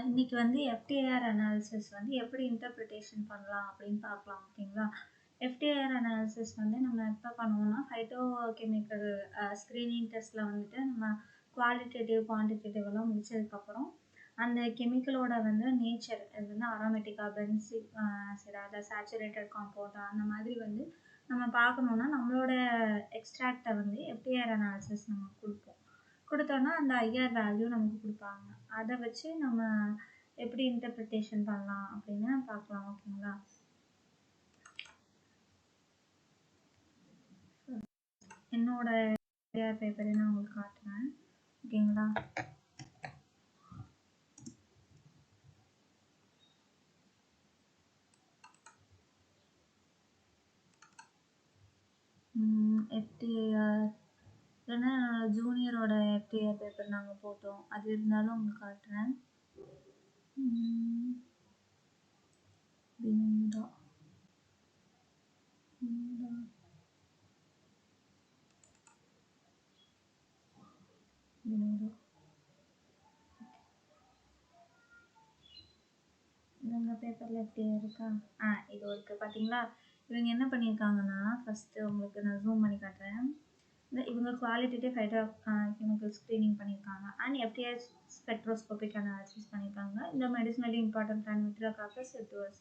இன்னைக்கு வந்து FDR analysis வந்து எப்படி இன்டர்பிரிட்டேஷன் பண்ணலாம் அப்படின்னு பார்க்கலாம் ஓகேங்களா. எஃப்டிஆர் அனாலிசிஸ் வந்து நம்ம எப்போ பண்ணுவோம்னா ஃபைட்டோ கெமிக்கல் ஸ்க்ரீனிங் டெஸ்ட்டில் வந்துட்டு நம்ம குவாலிட்டேட்டிவ் குவான்டிடேட்டிவ் எல்லாம் முடிச்சதுக்கப்புறம் அந்த கெமிக்கலோட வந்து நேச்சர் அது வந்து அரோமேட்டிக்கா பென்சிக் ஆசிடா சேச்சுரேட்டட் காம்பவுண்டா அந்த மாதிரி வந்து நம்ம பார்க்கணுன்னா நம்மளோட எக்ஸ்ட்ராக்டை வந்து எஃப்டிஆர் அனாலிசிஸ் நம்ம கொடுத்தோன்னா அந்த ஐஆர் வேல்யூ நமக்கு கொடுப்பாங்க. அதை வச்சு நம்ம எப்படி இன்டர்பிரிட்டேஷன் பண்ணலாம் அப்படின்னு பார்க்கலாம் ஓகேங்களா. என்னோட பேப்பரை நான் உங்களுக்கு காட்டுறேன் ஓகேங்களா. எஃப்டிஆர் இல்லைன்னா ஜூனியரோட எஃப்டிஆர் பேப்பர் நாங்கள் போட்டோம், அது இருந்தாலும் உங்களுக்கு காட்டுறேன். வினோதா இந்த பேப்பரில் எஃப்டிஆர் இருக்கா? இது இருக்குது பார்த்தீங்களா. இவங்க என்ன பண்ணியிருக்காங்கன்னா ஃபஸ்ட்டு உங்களுக்கு நான் ஜூம் பண்ணி காட்டுறேன். இவங்க குவாலிட்டேட்டிவ் ஃபைட்டோ கெமிக்கல் ஸ்க்ரீனிங் பண்ணியிருக்காங்க அண்ட் எஃப்டிஆர் ஸ்பெக்ட்ரோஸ்கோபிக் அனாலிசிஸ் பண்ணியிருக்காங்க. இந்த மெடிசினலி இம்பார்ட்டன்ட் அண்ட் மித்ராகாக்கஸ் சிட்ரஸ்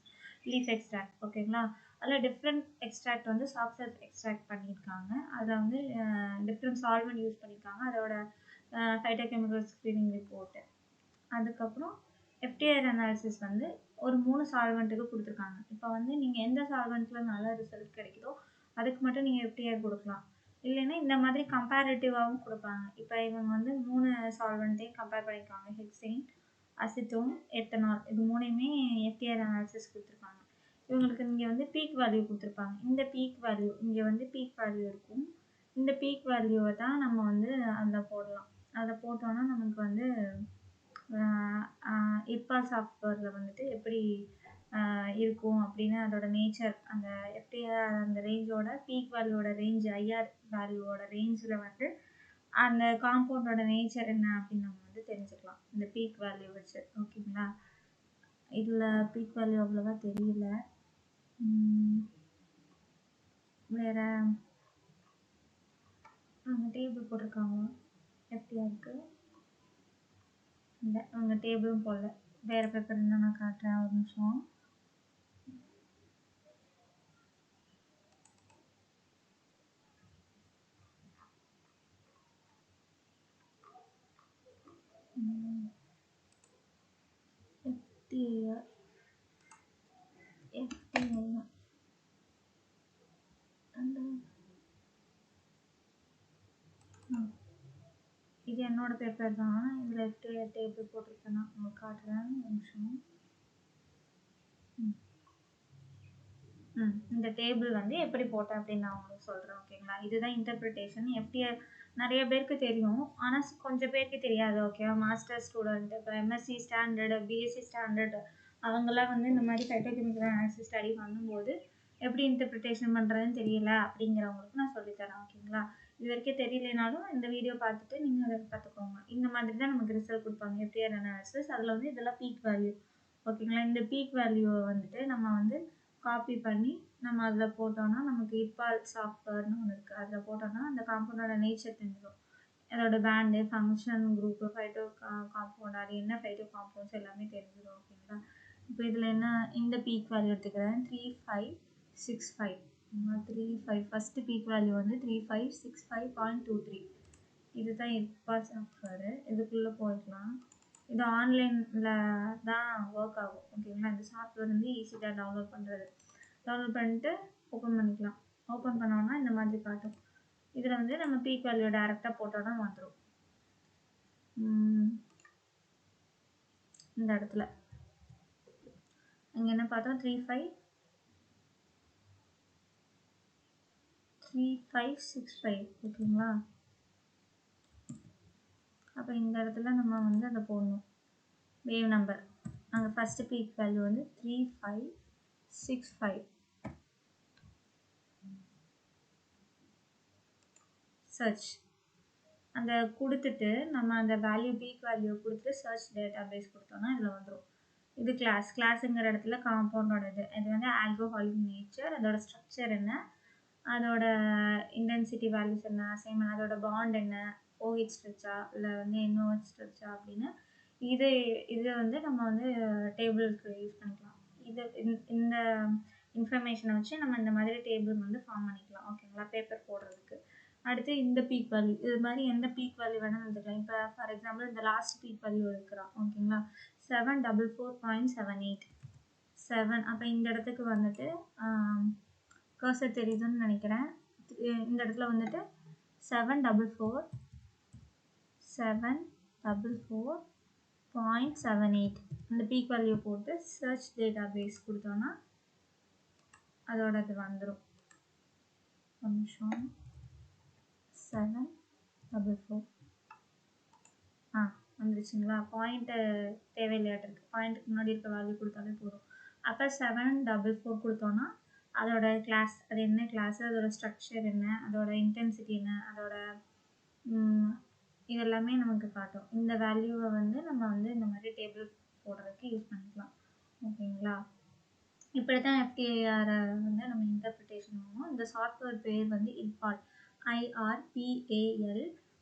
லீஃப் எக்ஸ்ட்ராக்ட் ஓகேங்களா. அதில் டிஃப்ரெண்ட் எக்ஸ்ட்ராக்ட் வந்து சாஃப்ட் செல்ஃப் எக்ஸ்ட்ராக்ட் பண்ணியிருக்காங்க. அதில் வந்து டிஃப்ரெண்ட் சால்வெண்ட் யூஸ் பண்ணியிருக்காங்க. அதோட ஃபைட்டோ கெமிக்கல் ஸ்க்ரீனிங் ரிப்போர்ட்டு. அதுக்கப்புறம் எஃப்டிஆர் அனாலிசிஸ் வந்து ஒரு 3 சால்வெண்ட்டுக்கு கொடுத்துருக்காங்க. இப்போ வந்து நீங்கள் எந்த சால்வெண்ட்டில் நல்ல ரிசல்ட் கிடைக்குதோ அதுக்கு மட்டும் நீங்கள் எஃப்டிஆர் கொடுக்கலாம். இல்லைன்னா இந்த மாதிரி கம்பேரிட்டிவாகவும் கொடுப்பாங்க. இப்போ இவங்க வந்து 3 சால்வெண்ட்டையும் கம்பேர் பண்ணியிருக்காங்க. ஹெக்சேன், அசிட்டோன், எத்தனால், இது 3யுமே எஃப்டிஆர் அனாலிசிஸ் கொடுத்துருக்காங்க. இவங்களுக்கு இங்கே வந்து பீக் வேல்யூ கொடுத்துருப்பாங்க. இந்த பீக் வேல்யூ இங்கே வந்து பீக் வேல்யூ இருக்கும். இந்த பீக் வேல்யூவை தான் நம்ம வந்து அதில் போடலாம். அதில் போட்டோன்னா நமக்கு வந்து இர்பால் சாஃப்ட்வேரில் வந்துட்டு எப்படி இருக்கும் அப்படின்னு அதோட நேச்சர் அந்த எஃப்டிஆர் அந்த ரேஞ்சோட பீக் வேல்யூவோட ரேஞ்ச் ஐஆர் வேல்யூவோட ரேஞ்சில் வந்து அந்த காம்பவுண்டோட நேச்சர் என்ன அப்படின்னு நம்ம வந்து தெரிஞ்சுக்கலாம் இந்த பீக் வேல்யூ வச்சு ஓகேங்களா. இதில் பீக் வேல்யூ அவ்வளோவா தெரியல. வேறு அவங்க டேபிள் போட்டிருக்காங்க எஃப்டிஆருக்கு. இல்லை அவங்க டேபிளும் போடல. வேறு பேப்பர் இருந்தால் நான் காட்டுறேன், ஒரு நிமிஷம். இது என்னோட பேப்பர் தான். இதில் எஃப்டிஆர் டேபிள் போட்டிருக்கேன், நான் உங்களுக்கு காட்டுறேன், ஒரு நிமிஷம். இந்த டேபிள் வந்து எப்படி போட்டேன் அப்படின்னு நான் உங்களுக்கு சொல்கிறேன் ஓகேங்களா. இதுதான் இன்டர்பிரிட்டேஷன். எஃப்டிஆர் நிறைய பேருக்கு தெரியும், ஆனால் கொஞ்சம் பேருக்கு தெரியாது ஓகேவா. மாஸ்டர் ஸ்டூடெண்ட், இப்போ எம்எஸ்சி ஸ்டாண்டர்டு, பிஎஸ்சி ஸ்டாண்டர்டு அவங்களாம் வந்து இந்த மாதிரி ஃபைட்டோ கெமிக்கல் அனாலிசிஸ் ஸ்டடி பண்ணும்போது எப்படி இன்டர்பிரிட்டேஷன் பண்ணுறதுன்னு தெரியல அப்படிங்கிறவங்களுக்கு நான் சொல்லித்தரேன் ஓகேங்களா. இது வரைக்கும் தெரியலனாலும் இந்த வீடியோ பார்த்துட்டு நீங்கள் அதை கற்றுக்கோங்க. இந்த மாதிரி தான் நமக்கு ரிசல்ட் கொடுப்பாங்க எஃப்டிஆர் அனாலிசிஸ். அதில் வந்து இதெல்லாம் பீக் வேல்யூ ஓகேங்களா. இந்த பீக் வேல்யூவை வந்துட்டு நம்ம வந்து காப்பி பண்ணி நம்ம அதில் போட்டோன்னா நமக்கு இர்பால் சாஃப்ட்வேர்னு ஒன்று இருக்குது. அதில் போட்டோன்னா அந்த காம்பவுண்டோட நேச்சர் தெரிஞ்சிடும். அதோட பேண்டு, ஃபங்க்ஷன், குரூப்பு, ஃபைட்டோ காம்பவுண்ட், அது என்ன ஃபைட்டோ காம்பவுண்ட்ஸ் எல்லாமே தெரிஞ்சிடும் ஓகேங்களா. இப்போ இதில் என்ன இந்த பீக் வேல்யூ எடுத்துக்கிறேன் 3565. 35 ஃபஸ்ட்டு பீக் வேல்யூ வந்து 3565.23. இதுதான் இர்பால் சாஃப்ட்வேரு. இதுக்குள்ளே போய்க்கலாம். இது ஆன்லைனில் தான் ஒர்க் ஆகும் ஓகேங்களா. இந்த சாஃப்ட்வேர் வந்து ஈஸி தான் டவுன்லோட் பண்ணுறது. டவுன்லோட் பண்ணிட்டு ஓப்பன் பண்ணிக்கலாம். ஓப்பன் பண்ணோன்னா இந்த மாதிரி காட்டும். இதில் வந்து நம்ம பீக் வேல்யூ டேரெக்டாக போட்டோன்னா வந்துடும். இந்த இடத்துல இங்கே என்ன பார்த்தோம் 3565 ஓகேங்களா. அப்போ இந்த இடத்துல நம்ம வந்து அதை போடணும் வேவ் நம்பர். அங்கே ஃபஸ்ட்டு பீக் வேல்யூ வந்து 3565. சர்ச் அந்த கொடுத்துட்டு நம்ம அந்த வேல்யூ பீக் வேல்யூ கொடுத்து சர்ச் டேட்டாபேஸ் கொடுத்தோம்னா இதில் வந்துடும். இது கிளாஸுங்கிற இடத்துல காம்பவுண்டோட இது வந்து ஆல்கஹாலிக் நேச்சர், அதோட ஸ்ட்ரக்சர் என்ன, அதோட இன்டென்சிட்டி வேல்யூஸ் என்ன, அசைன்மெண்ட் அதோட பாண்ட் என்ன, OH ஸ்ட்ரெச்சா இல்லை வந்து NOH ஸ்ட்ரெச்சா அப்படின்னு இது வந்து நம்ம வந்து டேபிளுக்கு யூஸ் பண்ணிக்கலாம். இந்த இன்ஃபர்மேஷனை வச்சு நம்ம இந்த மாதிரி டேபிள் வந்து ஃபார்ம் பண்ணிக்கலாம். ஓகேங்களா, பேப்பர் போடுறதுக்கு. அடுத்து இந்த பீக் வேல்யூ, இது மாதிரி எந்த பீக் வேல்யூ வேணாலும் எடுத்துக்கலாம். இப்போ ஃபார் எக்ஸாம்பிள் இந்த லாஸ்ட் பீக் வேல்யூ எடுக்கிறோம். ஓகேங்களா, 744.78 7. அப்போ இந்த இடத்துக்கு வந்துட்டு கர்சர் தெரியுதுன்னு நினைக்கிறேன். இந்த இடத்துல வந்துட்டு 744.78 இந்த பீக் வேல்யூ போட்டு சர்ச் டேட்டாபேஸ் கொடுத்தோன்னா அதோட இது வந்துடும். ஒரு நிமிஷம். 744 வந்துருச்சுங்களா? பாயிண்ட்டு தேவையில்லையாட்டிருக்கு. பாயிண்ட்டுக்கு முன்னாடி இருக்க வேல்யூ கொடுத்தாலே போதும். அப்போ 744 கொடுத்தோன்னா அதோட கிளாஸ், அது என்ன கிளாஸு, அதோட ஸ்ட்ரக்சர் என்ன, அதோட இன்டென்சிட்டி என்ன, அதோட இதெல்லாமே நமக்கு காட்டும். இந்த வேல்யூவை வந்து நம்ம வந்து இந்த மாதிரி டேபிள் போடுறதுக்கு யூஸ் பண்ணிக்கலாம். ஓகேங்களா, இப்படி தான் FTIR வந்து நம்ம இன்டர்பிரிட்டேஷன் பண்ணுவோம். இந்த சாஃப்ட்வேர் பேர் வந்து IRPAL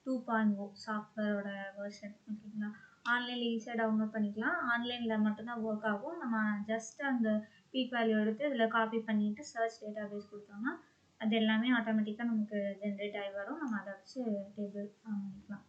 2.0 சாஃப்ட்வேரோட வெர்ஷன். ஓகேங்களா, ஆன்லைனில் ஈஸியாக டவுன்லோட் பண்ணிக்கலாம். ஆன்லைனில் மட்டும்தான் ஒர்க் ஆகும். நம்ம ஜஸ்ட் அந்த பீக் வேல்யூ எடுத்து இதில் காப்பி பண்ணிவிட்டு சர்ச் டேட்டாபேஸ் கொடுத்தோம்னா அது எல்லாமே ஆட்டோமேட்டிக்காக நமக்கு ஜென்ரேட் ஆகி வரும். நம்ம அதை வச்சு டேபிள் ஃபார்ம் பண்ணிக்கலாம்.